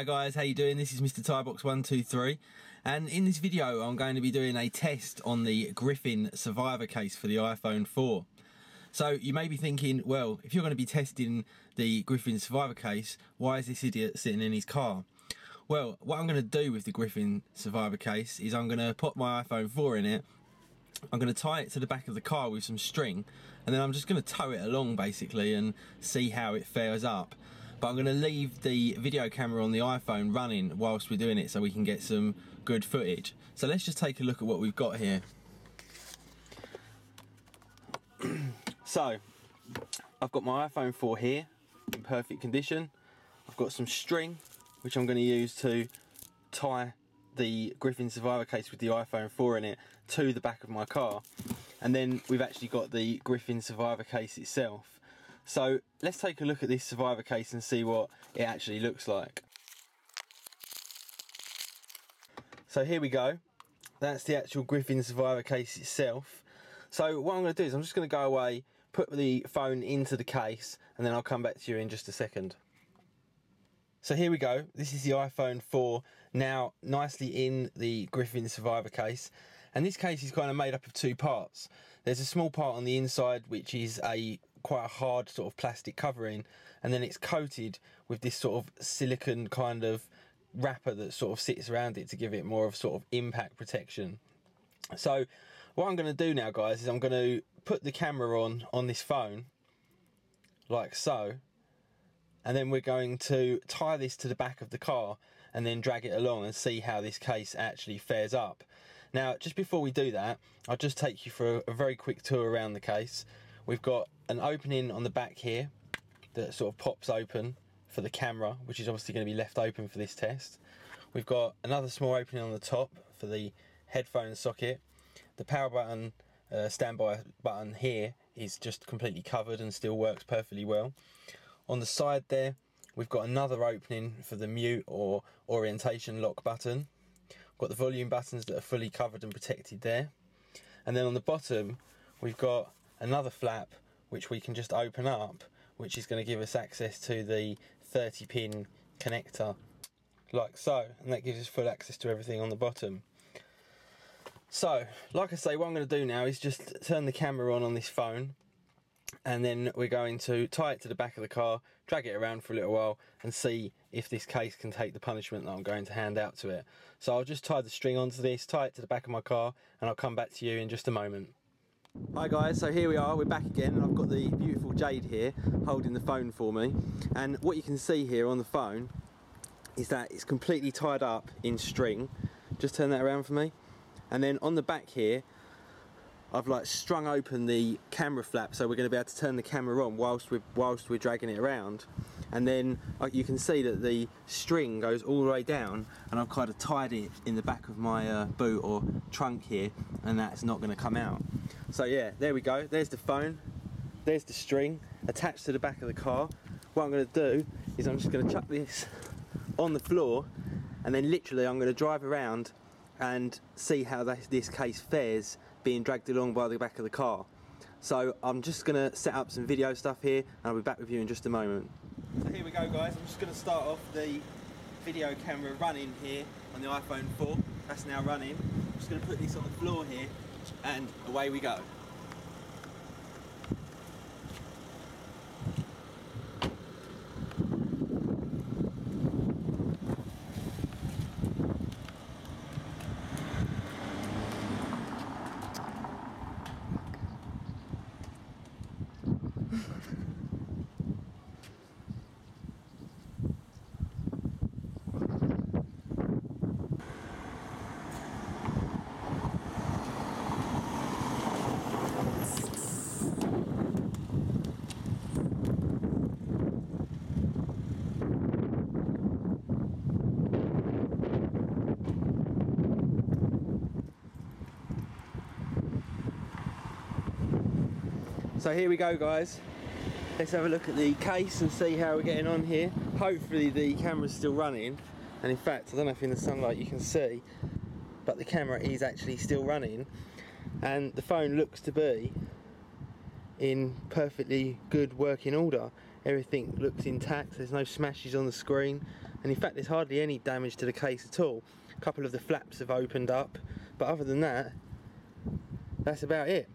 Hi guys, how you doing? This is Mr. Tybox123, and in this video I'm going to be doing a test on the Griffin Survivor case for the iPhone 4. So you may be thinking, well, if you're going to be testing the Griffin Survivor case, why is this idiot sitting in his car? Well, what I'm going to do with the Griffin Survivor case is I'm going to put my iPhone 4 in it. I'm going to tie it to the back of the car with some string, and then I'm just going to tow it along basically and see how it fares up. But I'm going to leave the video camera on the iPhone running whilst we're doing it so we can get some good footage. So let's just take a look at what we've got here. So I've got my iPhone 4 here in perfect condition. I've got some string which I'm going to use to tie the Griffin Survivor case with the iPhone 4 in it to the back of my car, and then we've actually got the Griffin Survivor case itself. So let's take a look at this Survivor case and see what it actually looks like. So here we go, that's the actual Griffin Survivor case itself. So what I'm going to do is I'm just going to go away, put the phone into the case, and then I'll come back to you in just a second. So here we go, this is the iPhone 4 now nicely in the Griffin Survivor case, and this case is kind of made up of two parts. There's a small part on the inside which is quite a hard sort of plastic covering, and then it's coated with this sort of silicone kind of wrapper that sort of sits around it to give it more of sort of impact protection. So what I'm going to do now, guys, is I'm going to put the camera on this phone like so, and then we're going to tie this to the back of the car and then drag it along and see how this case actually fares up. Now, just before we do that, I'll just take you for a very quick tour around the case. We've got an opening on the back here that sort of pops open for the camera, which is obviously going to be left open for this test. We've got another small opening on the top for the headphone socket. The power button, standby button here is just completely covered and still works perfectly well. On the side there, we've got another opening for the mute or orientation lock button. We've got the volume buttons that are fully covered and protected there. And then on the bottom, we've got another flap which we can just open up, which is going to give us access to the 30-pin connector, like so, and that gives us full access to everything on the bottom. So, like I say, what I'm going to do now is just turn the camera on this phone, and then we're going to tie it to the back of the car, drag it around for a little while, and see if this case can take the punishment that I'm going to hand out to it. So I'll just tie the string onto this, tie it to the back of my car, and I'll come back to you in just a moment. Hi guys, so here we are, we're back again, and I've got the beautiful Jade here holding the phone for me, and what you can see here on the phone is that it's completely tied up in string. Just turn that around for me. And then on the back here I've like strung open the camera flap, so we're going to be able to turn the camera on whilst we're dragging it around. And then you can see that the string goes all the way down, and I've kind of tied it in the back of my boot or trunk here, and that's not going to come out. So yeah, there we go, there's the phone, there's the string attached to the back of the car. What I'm going to do is I'm just going to chuck this on the floor, and then literally I'm going to drive around and see how this case fares being dragged along by the back of the car. So I'm just going to set up some video stuff here, and I'll be back with you in just a moment. So here we go guys, I'm just going to start off the video camera running here on the iPhone 4. That's now running. I'm just going to put this on the floor here, and away we go. So here we go guys, let's have a look at the case and see how we're getting on here. Hopefully the camera's still running, and in fact I don't know if in the sunlight you can see, but the camera is actually still running, and the phone looks to be in perfectly good working order. Everything looks intact, there's no smashes on the screen, and in fact there's hardly any damage to the case at all. A couple of the flaps have opened up, but other than that, that's about it.